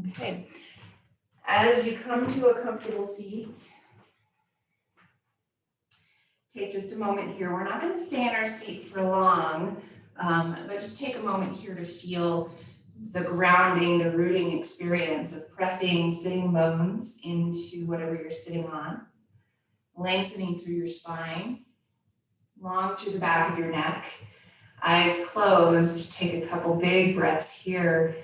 Okay. As you come to a comfortable seat, take just a moment here. We're not going to stay in our seat for long, but just take a moment here to feel the grounding, the rooting experience of pressing sitting bones into whatever you're sitting on, lengthening through your spine, long through the back of your neck, eyes closed. Take a couple big breaths here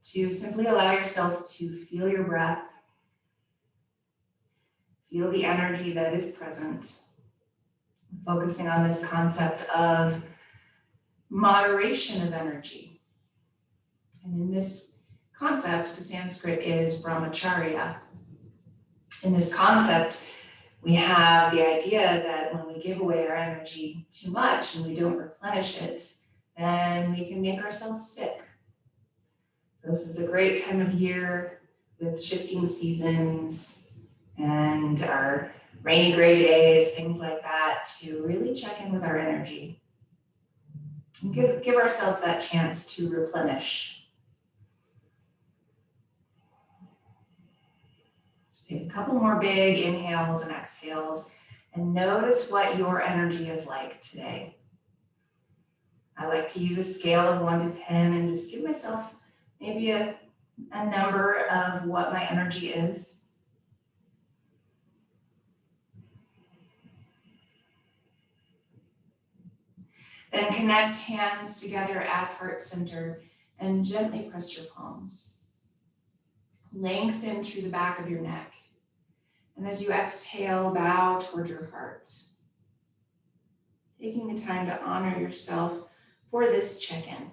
to simply allow yourself to feel your breath, feel the energy that is present, focusing on this concept of moderation of energy. And in this concept, the Sanskrit is brahmacharya. In this concept, we have the idea that when we give away our energy too much and we don't replenish it, then we can make ourselves sick. So this is a great time of year with shifting seasons and our rainy, gray days, things like that, to really check in with our energy and give ourselves that chance to replenish. Take a couple more big inhales and exhales and notice what your energy is like today. I like to use a scale of 1 to 10 and just give myself maybe a number of what my energy is. Then connect hands together at heart center and gently press your palms. Lengthen through the back of your neck. And as you exhale, bow toward your heart. Taking the time to honor yourself for this check-in.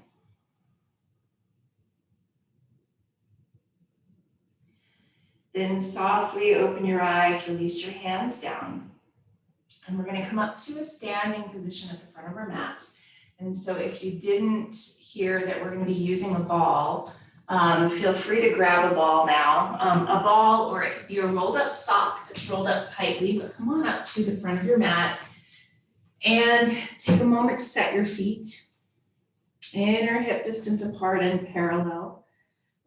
Then softly open your eyes, release your hands down. And we're going to come up to a standing position at the front of our mats. And so if you didn't hear that we're going to be using a ball, feel free to grab a ball now. A ball, or it could be a rolled up sock that's rolled up tightly, but come on up to the front of your mat and take a moment to set your feet inner hip distance apart and parallel.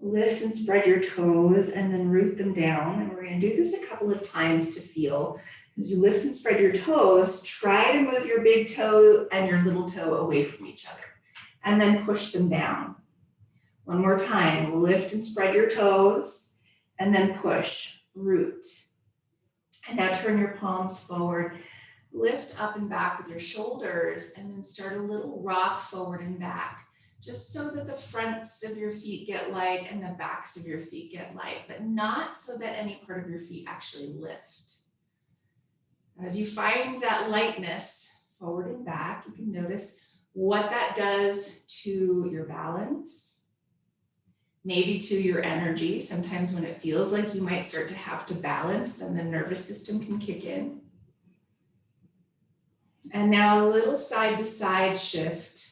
Lift and spread your toes and then root them down. And we're going to do this a couple of times to feel. As you lift and spread your toes, try to move your big toe and your little toe away from each other and then push them down. One more time, lift and spread your toes and then push, root. And now turn your palms forward, lift up and back with your shoulders and then start a little rock forward and back, just so that the fronts of your feet get light and the backs of your feet get light, but not so that any part of your feet actually lift. As you find that lightness forward and back, you can notice what that does to your balance, maybe to your energy. Sometimes when it feels like you might start to have to balance, then the nervous system can kick in. And now a little side to side shift,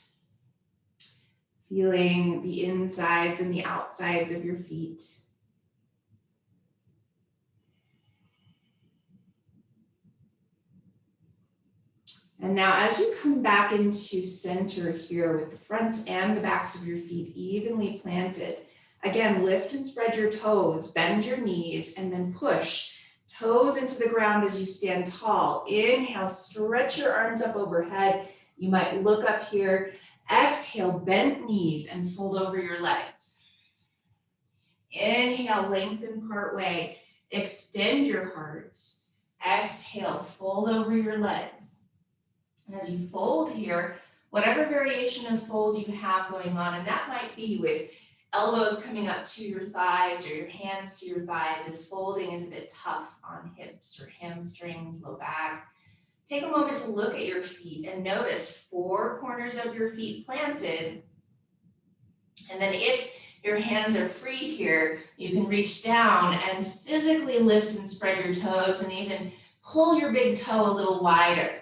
feeling the insides and the outsides of your feet. And now as you come back into center here with the fronts and the backs of your feet evenly planted, again, lift and spread your toes, bend your knees, and then push toes into the ground as you stand tall. Inhale, stretch your arms up overhead. You might look up here. Exhale, bent knees and fold over your legs. Inhale, lengthen part way. Extend your heart. Exhale, fold over your legs. And as you fold here, whatever variation of fold you have going on, and that might be with elbows coming up to your thighs or your hands to your thighs, if folding is a bit tough on hips or hamstrings, low back, take a moment to look at your feet and notice 4 corners of your feet planted. And then if your hands are free here, you can reach down and physically lift and spread your toes and even pull your big toe a little wider.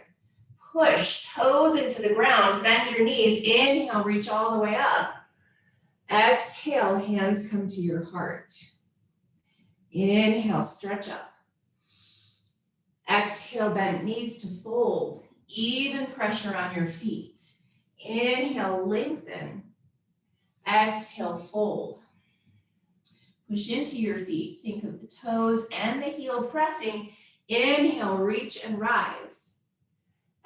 Push toes into the ground, bend your knees, inhale, reach all the way up. Exhale, hands come to your heart. Inhale, stretch up. Exhale, bent knees to fold. Even pressure on your feet. Inhale, lengthen. Exhale, fold. Push into your feet. Think of the toes and the heel pressing. Inhale, reach and rise.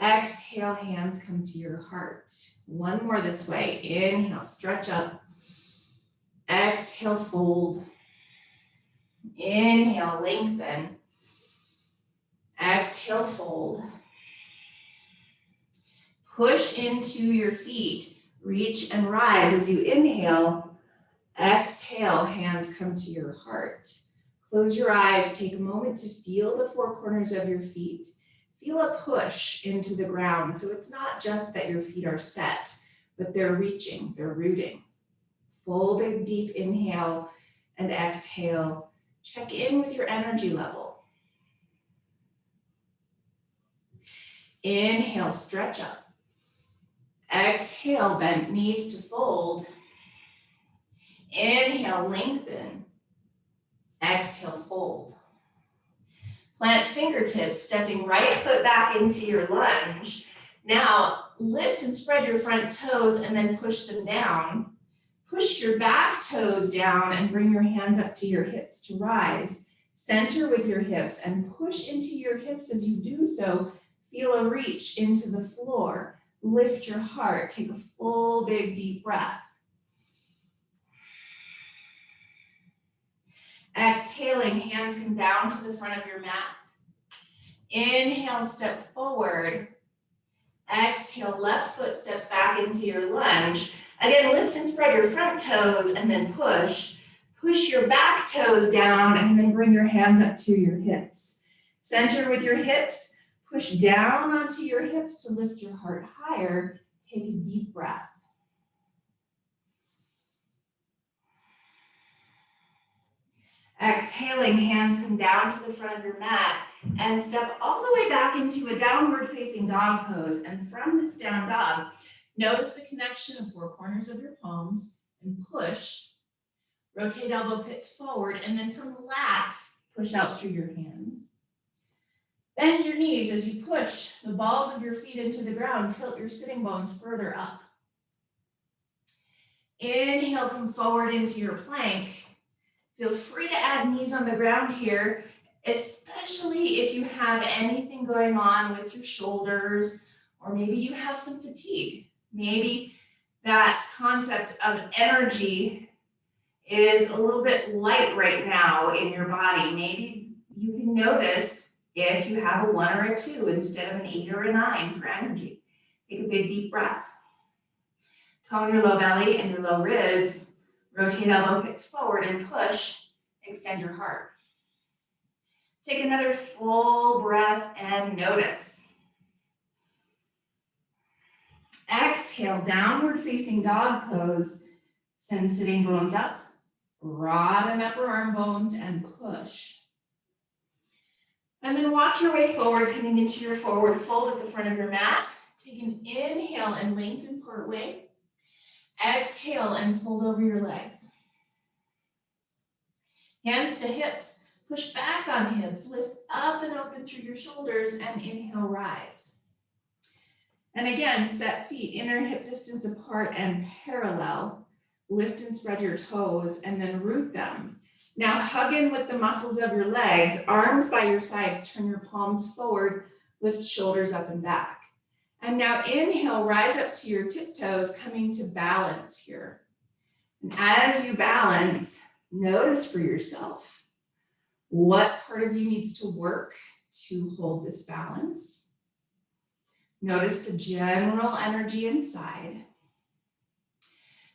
Exhale, hands come to your heart. One more this way. Inhale, stretch up. Exhale, fold. Inhale, lengthen. Exhale, fold. Push into your feet. Reach and rise as you inhale. Exhale, hands come to your heart. Close your eyes. Take a moment to feel the four corners of your feet. Feel a push into the ground. So it's not just that your feet are set, but they're reaching, they're rooting. Full, big, deep inhale and exhale. Check in with your energy level. Inhale, stretch up. Exhale, bent knees to fold. Inhale, lengthen. Exhale, fold. Plant fingertips, stepping right foot back into your lunge. Now, lift and spread your front toes and then push them down. Push your back toes down and bring your hands up to your hips to rise. Center with your hips and push into your hips as you do so. Feel a reach into the floor. Lift your heart. Take a full, big, deep breath. Exhaling, hands come down to the front of your mat. Inhale, step forward. Exhale, left foot steps back into your lunge. Again, lift and spread your front toes and then push. Push your back toes down and then bring your hands up to your hips. Center with your hips. Push down onto your hips to lift your heart higher. Take a deep breath. Exhaling, hands come down to the front of your mat and step all the way back into a downward facing dog pose. And from this down dog, notice the connection of four corners of your palms and push. Rotate elbow pits forward, and then from the lats, push out through your hands. Bend your knees as you push the balls of your feet into the ground. Tilt your sitting bones further up. Inhale, come forward into your plank. Feel free to add knees on the ground here, especially if you have anything going on with your shoulders, or maybe you have some fatigue. Maybe that concept of energy is a little bit light right now in your body. Maybe you can notice if you have a 1 or a 2 instead of an 8 or a 9 for energy. Take a big deep breath. Tone your low belly and your low ribs. Rotate elbow pits forward and push. Extend your heart. Take another full breath and notice. Exhale, downward facing dog pose. Send sitting bones up. Broaden upper arm bones and push. And then walk your way forward, coming into your forward fold at the front of your mat. Take an inhale and lengthen part way. Exhale and fold over your legs. Hands to hips. Push back on hips. Lift up and open through your shoulders and inhale, rise. And again, set feet inner hip distance apart and parallel. Lift and spread your toes and then root them. Now hug in with the muscles of your legs, arms by your sides, turn your palms forward, lift shoulders up and back. And now inhale, rise up to your tiptoes, coming to balance here. And as you balance, notice for yourself what part of you needs to work to hold this balance. Notice the general energy inside.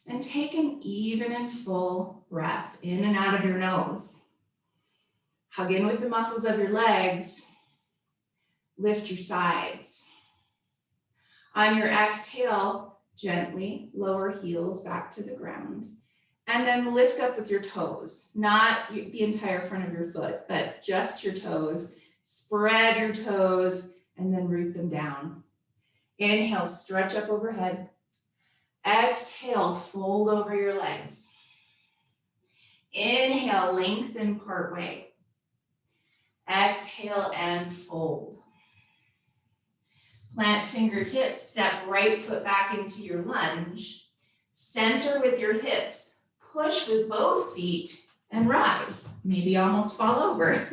And take an even and full breath in and out of your nose. Hug in with the muscles of your legs. Lift your sides. On your exhale, gently lower heels back to the ground. And then lift up with your toes, not the entire front of your foot, but just your toes. Spread your toes and then root them down. Inhale, stretch up overhead. Exhale, fold over your legs. Inhale, lengthen part way. Exhale and fold. Plant fingertips, step right foot back into your lunge. Center with your hips. Push with both feet and rise. Maybe almost fall over.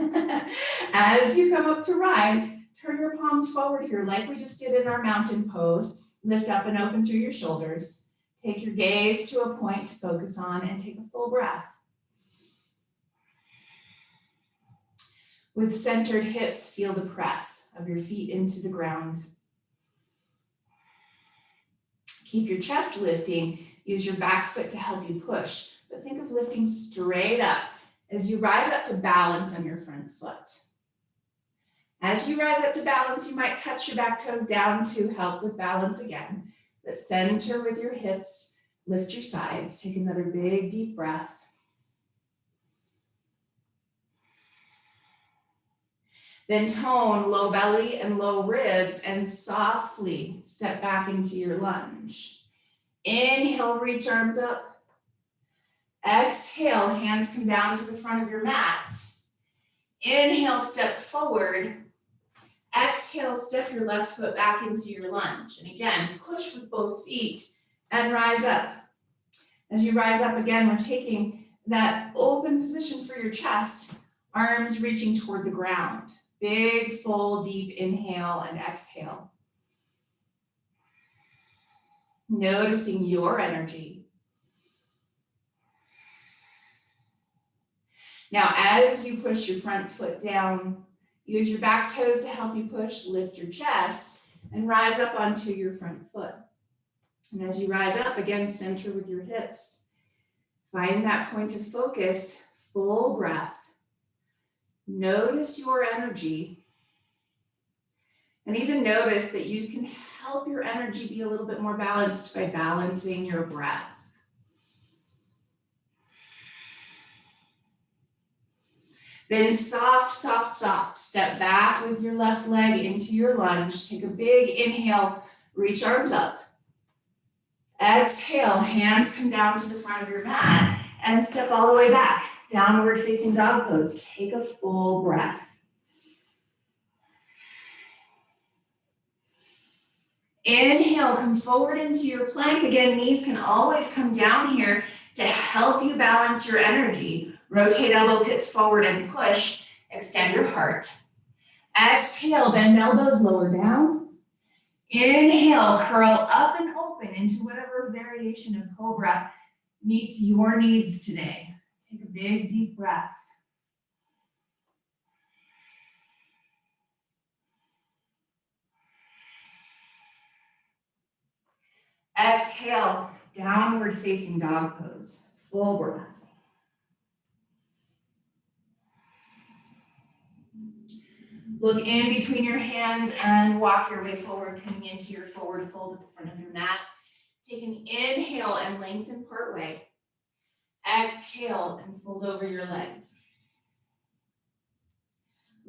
As you come up to rise, turn your palms forward here like we just did in our mountain pose. Lift up and open through your shoulders. Take your gaze to a point to focus on and take a full breath. With centered hips, feel the press of your feet into the ground. Keep your chest lifting. Use your back foot to help you push, but think of lifting straight up as you rise up to balance on your front foot. As you rise up to balance, you might touch your back toes down to help with balance again, but center with your hips, lift your sides, take another big deep breath. Then tone low belly and low ribs and softly step back into your lunge. Inhale, reach arms up. Exhale, hands come down to the front of your mat. Inhale, step forward. Exhale, step your left foot back into your lunge. And again, push with both feet and rise up. As you rise up again, we're taking that open position for your chest, arms reaching toward the ground. Big, full, deep inhale and exhale. Noticing your energy. Now, as you push your front foot down, use your back toes to help you push, lift your chest, and rise up onto your front foot. And as you rise up, again, center with your hips. Find that point of focus, full breath. Notice your energy. And even notice that you can help your energy be a little bit more balanced by balancing your breath. Then soft, soft, soft. Step back with your left leg into your lunge. Take a big inhale, reach arms up. Exhale, hands come down to the front of your mat and step all the way back. Downward facing dog pose. Take a full breath. Inhale, come forward into your plank. Again, knees can always come down here to help you balance your energy. Rotate elbow pits forward and push. Extend your heart. Exhale, bend elbows, lower down. Inhale, curl up and open into whatever variation of cobra meets your needs today. Take a big, deep breath. Exhale, downward facing dog pose. Full breath. Look in between your hands and walk your way forward, coming into your forward fold at the front of your mat. Take an inhale and lengthen part way. Exhale and fold over your legs.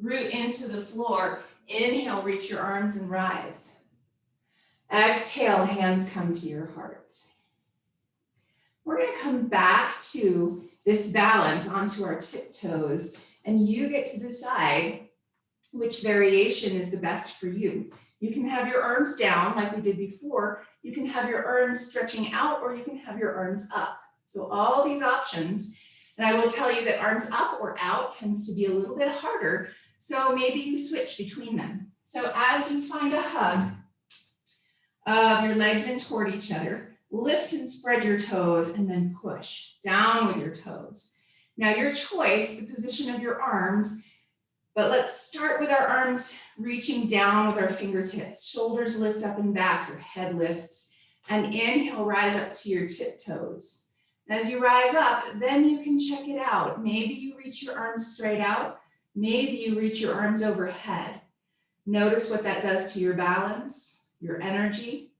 Root into the floor. Inhale, reach your arms and rise. Exhale, hands come to your heart. We're going to come back to this balance onto our tiptoes, and you get to decide which variation is the best for you. You can have your arms down like we did before. You can have your arms stretching out, or you can have your arms up. So all these options, and I will tell you that arms up or out tends to be a little bit harder. So maybe you switch between them. So as you find a hug of your legs in toward each other, lift and spread your toes and then push down with your toes. Now your choice, the position of your arms, but let's start with our arms reaching down with our fingertips. Shoulders lift up and back, your head lifts, and inhale, rise up to your tiptoes. As you rise up, then you can check it out. Maybe you reach your arms straight out. Maybe you reach your arms overhead. Notice what that does to your balance, your energy.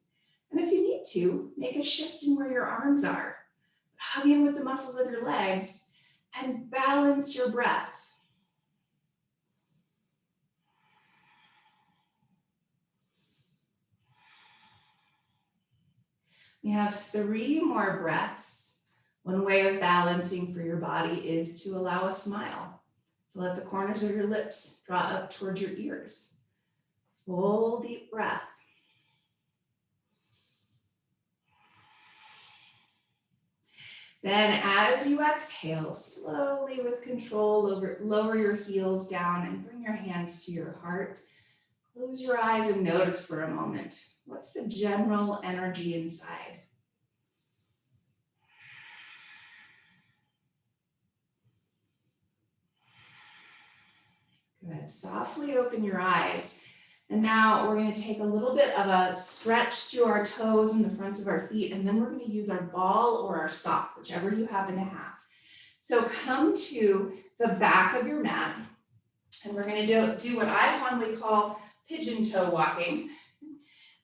And if you need to, make a shift in where your arms are. Hug in with the muscles of your legs and balance your breath. We have 3 more breaths. One way of balancing for your body is to allow a smile. So let the corners of your lips draw up towards your ears. Full deep breath. Then as you exhale, slowly with control, lower your heels down and bring your hands to your heart. Close your eyes and notice for a moment. What's the general energy inside? Good. Softly open your eyes. And now we're going to take a little bit of a stretch through our toes and the fronts of our feet, and then we're going to use our ball or our sock, whichever you happen to have. So come to the back of your mat, and we're going to do what I fondly call pigeon toe walking.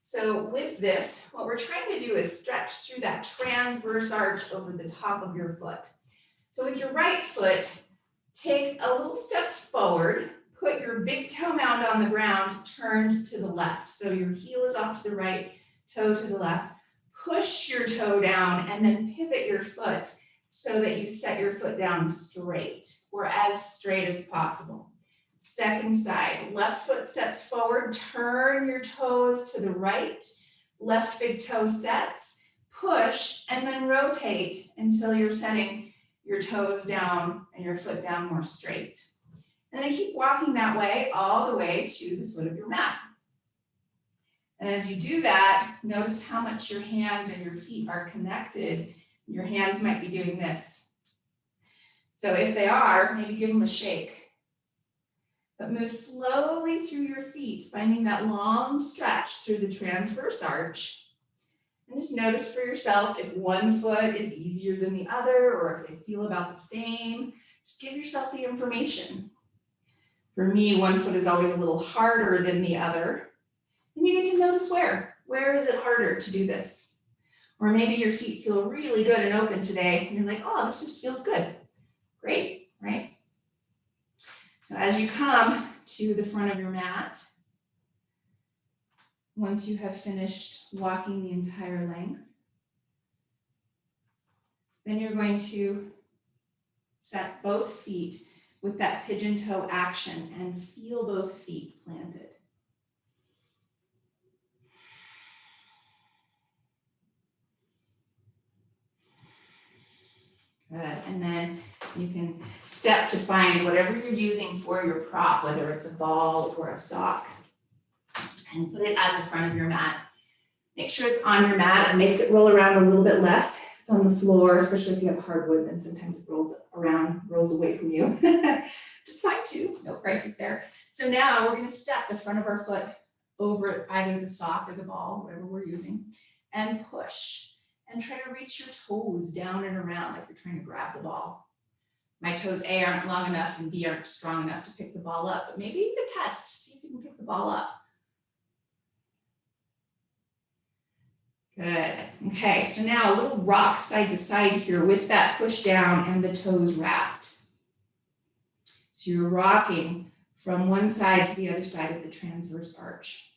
So with this, what we're trying to do is stretch through that transverse arch over the top of your foot. So with your right foot, take a little step forward. Put your big toe mound on the ground, turned to the left. So your heel is off to the right, toe to the left. Push your toe down and then pivot your foot so that you set your foot down straight or as straight as possible. Second side, left foot steps forward, turn your toes to the right, left big toe sets, push, and then rotate until you're setting your toes down and your foot down more straight. And then keep walking that way all the way to the foot of your mat. And as you do that, notice how much your hands and your feet are connected. Your hands might be doing this. So if they are, maybe give them a shake. But move slowly through your feet, finding that long stretch through the transverse arch. And just notice for yourself if one foot is easier than the other or if they feel about the same. Just give yourself the information. For me, one foot is always a little harder than the other. And you get to notice where. Where is it harder to do this? Or maybe your feet feel really good and open today, and you're like, oh, this just feels good. Great, right? So as you come to the front of your mat, once you have finished walking the entire length, then you're going to set both feet with that pigeon toe action and feel both feet planted. Good, and then you can step to find whatever you're using for your prop, whether it's a ball or a sock, and put it at the front of your mat. Make sure it's on your mat. It makes it roll around a little bit less. If it's on the floor, especially if you have hardwood, then sometimes it rolls away from you. Just fine too, no crisis there. So now we're going to step the front of our foot over either the sock or the ball, whatever we're using, and push. And try to reach your toes down and around like you're trying to grab the ball. My toes, A, aren't long enough, and B, aren't strong enough to pick the ball up, but maybe you can test, see if you can pick the ball up. Good. Okay, so now a little rock side to side here with that push down and the toes wrapped. So you're rocking from one side to the other side of the transverse arch.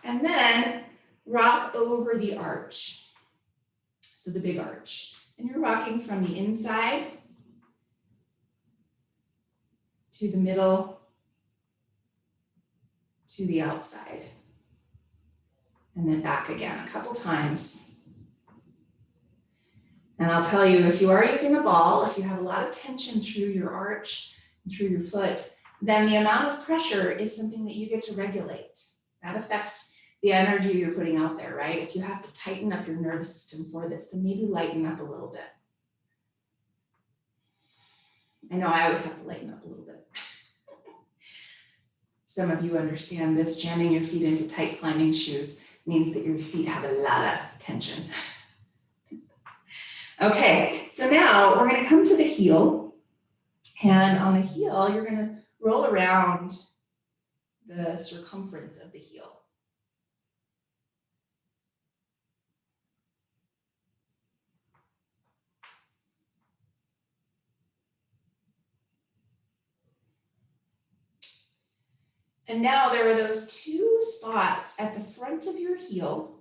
And then rock over the arch. So the big arch. And you're rocking from the inside to the middle to the outside. And then back again a couple times. And I'll tell you, if you are using a ball, if you have a lot of tension through your arch and through your foot, then the amount of pressure is something that you get to regulate. That affects the energy you're putting out there, right? If you have to tighten up your nervous system for this, then maybe lighten up a little bit. I know I always have to lighten up a little bit. Some of you understand this, jamming your feet into tight climbing shoes means that your feet have a lot of tension. Okay, so now we're going to come to the heel, and on the heel, you're going to roll around the circumference of the heel. And now there are those two spots at the front of your heel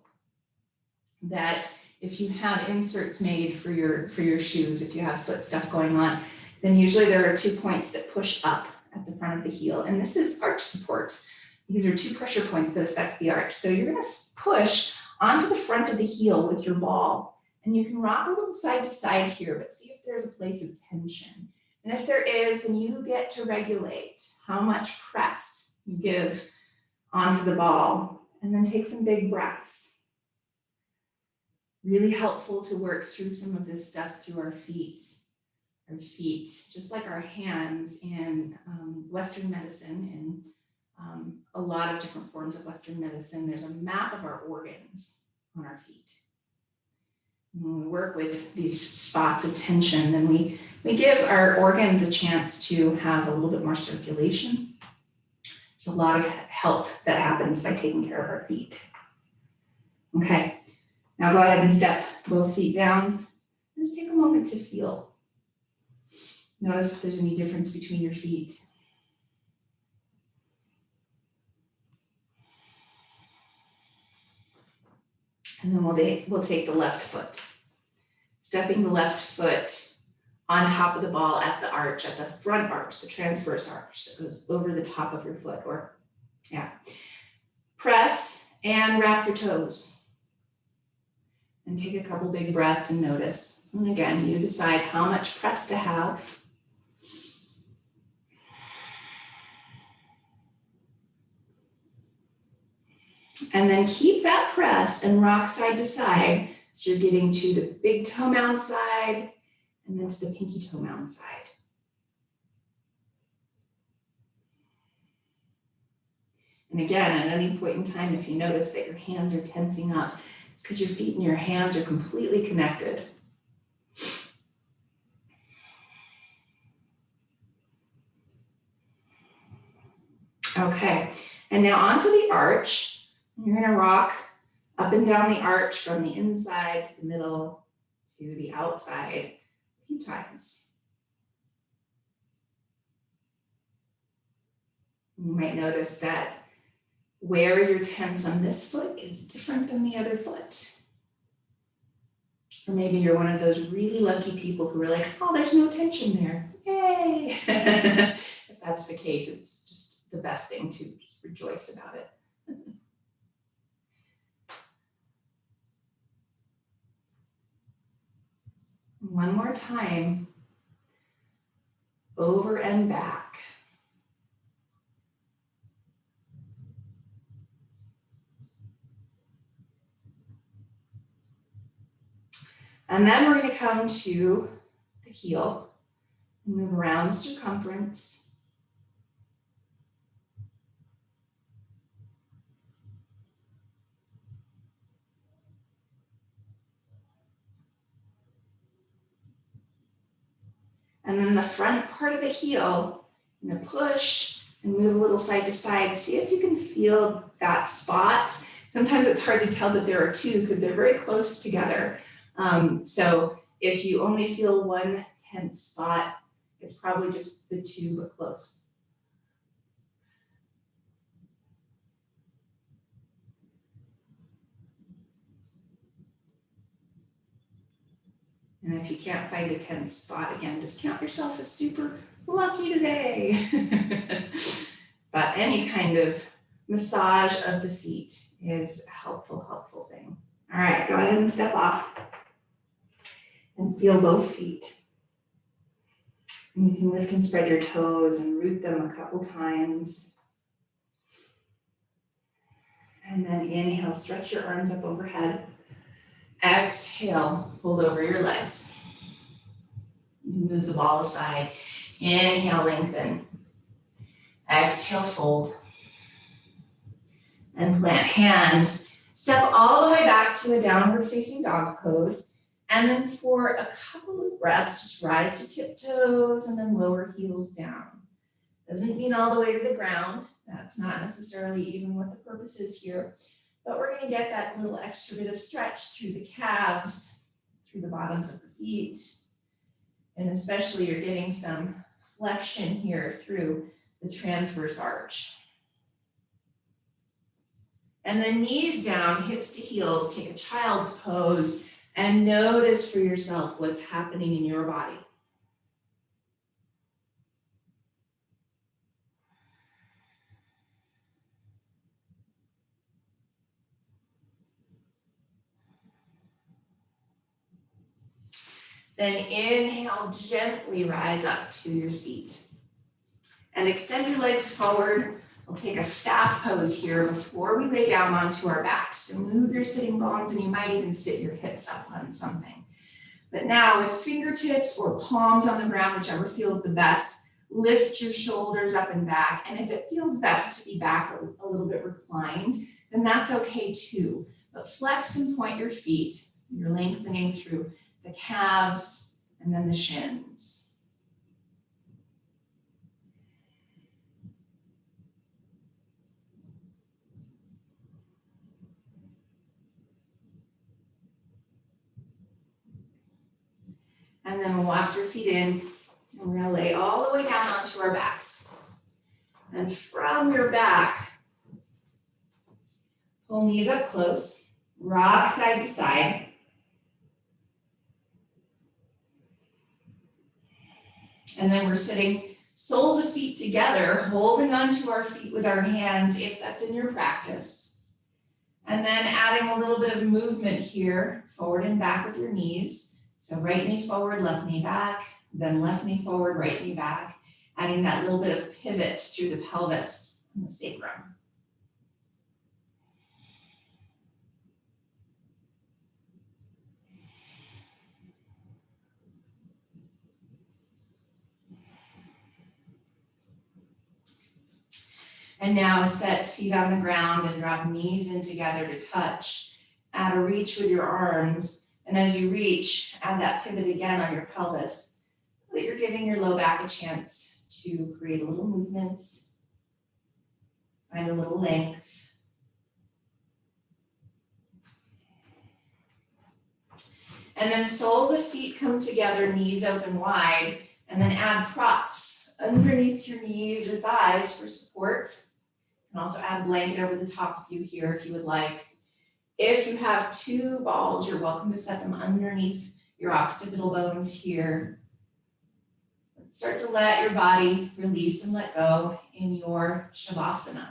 that if you have inserts made for your shoes, if you have foot stuff going on, then usually there are 2 points that push up at the front of the heel. And this is arch support. These are 2 pressure points that affect the arch. So you're gonna push onto the front of the heel with your ball, and you can rock a little side to side here, but see if there's a place of tension. And if there is, then you get to regulate how much press you give onto the ball, and then take some big breaths. Really helpful to work through some of this stuff through our feet. Our feet, just like our hands in Western medicine and a lot of different forms of Western medicine, there's a map of our organs on our feet. And when we work with these spots of tension, then we give our organs a chance to have a little bit more circulation. There's a lot of health that happens by taking care of our feet. Okay, now go ahead and step both feet down. Just take a moment to feel. Notice if there's any difference between your feet. And then we'll take the left foot. Stepping the left foot on top of the ball at the arch, at the front arch, the transverse arch that goes over the top of your foot, Press and wrap your toes. And take a couple big breaths and notice. And again, you decide how much press to have. And then keep that press and rock side to side. So you're getting to the big toe mound side and then to the pinky toe mound side. And again, at any point in time, if you notice that your hands are tensing up, it's because your feet and your hands are completely connected. Okay, and now onto the arch. You're gonna rock up and down the arch from the inside to the middle to the outside a few times. You might notice that where you're tense on this foot is different than the other foot. Or maybe you're one of those really lucky people who are like, oh, there's no tension there. Yay! If that's the case, it's just the best thing to just rejoice about it. One more time, over and back. And then we're going to come to the heel and move around the circumference. And then the front part of the heel, I'm going to push and move a little side to side. See if you can feel that spot. Sometimes it's hard to tell that there are 2 because they're very close together. So if you only feel one tense spot, it's probably just the 2 but close. And if you can't find a tense spot, again, just count yourself as super lucky today. But any kind of massage of the feet is a helpful thing. All right, go ahead and step off and feel both feet. And you can lift and spread your toes and root them a couple times. And then inhale, stretch your arms up overhead. Exhale, fold over your legs. Move the ball aside. Inhale, lengthen. Exhale, fold. And plant hands. Step all the way back to a downward facing dog pose. And then for a couple of breaths, just rise to tiptoes and then lower heels down. Doesn't mean all the way to the ground. That's not necessarily even what the purpose is here. But we're going to get that little extra bit of stretch through the calves, through the bottoms of the feet. And especially you're getting some flexion here through the transverse arch. And then knees down, hips to heels, take a child's pose and notice for yourself what's happening in your body. Then inhale, gently rise up to your seat. And extend your legs forward. We'll take a staff pose here before we lay down onto our backs. So move your sitting bones, and you might even sit your hips up on something. But now with fingertips or palms on the ground, whichever feels the best, lift your shoulders up and back. And if it feels best to be back a little bit reclined, then that's okay too. But flex and point your feet. You're lengthening through the calves and then the shins. And then we'll walk your feet in, and we're gonna lay all the way down onto our backs. And from your back, pull knees up close, rock side to side. And then we're sitting soles of feet together, holding onto our feet with our hands, if that's in your practice. And then adding a little bit of movement here, forward and back with your knees. So right knee forward, left knee back, then left knee forward, right knee back, adding that little bit of pivot through the pelvis and the sacrum. And now set feet on the ground and drop knees in together to touch. Add a reach with your arms. And as you reach, add that pivot again on your pelvis. That you're giving your low back a chance to create a little movement, find a little length. And then soles of feet come together, knees open wide, and then add props underneath your knees or thighs for support. You can also add a blanket over the top of you here if you would like. If you have two balls, you're welcome to set them underneath your occipital bones here. Start to let your body release and let go in your Shavasana.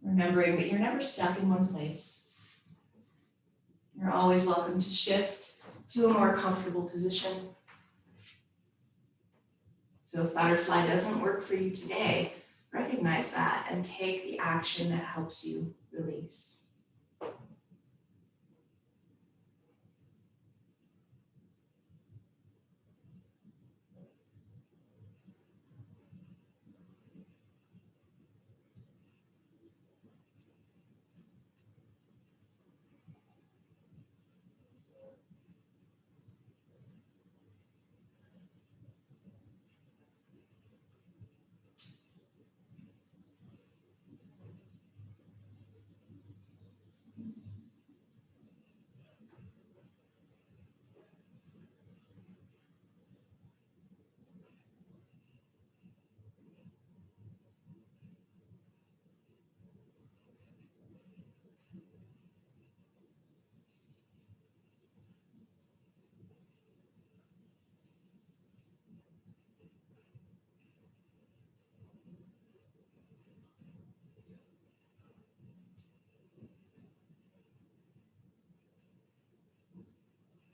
Remembering that you're never stuck in one place. You're always welcome to shift to a more comfortable position. So if butterfly doesn't work for you today, recognize that and take the action that helps you release.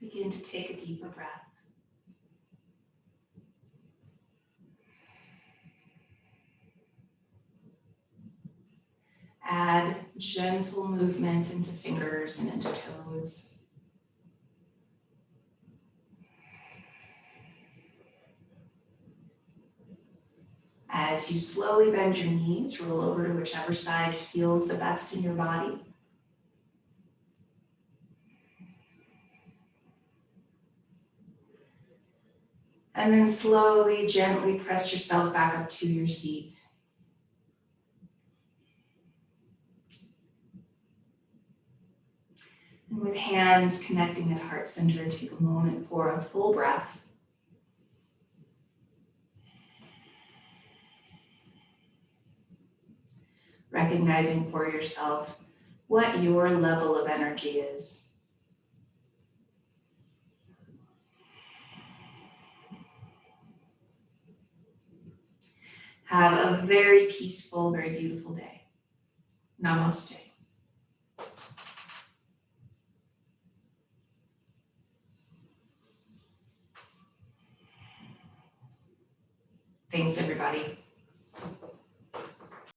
Begin to take a deeper breath. Add gentle movement into fingers and into toes. As you slowly bend your knees, roll over to whichever side feels the best in your body. And then slowly, gently press yourself back up to your seat. And with hands connecting at heart center, take a moment for a full breath. Recognizing for yourself what your level of energy is. Have a very peaceful, very beautiful day. Namaste. Thanks, everybody.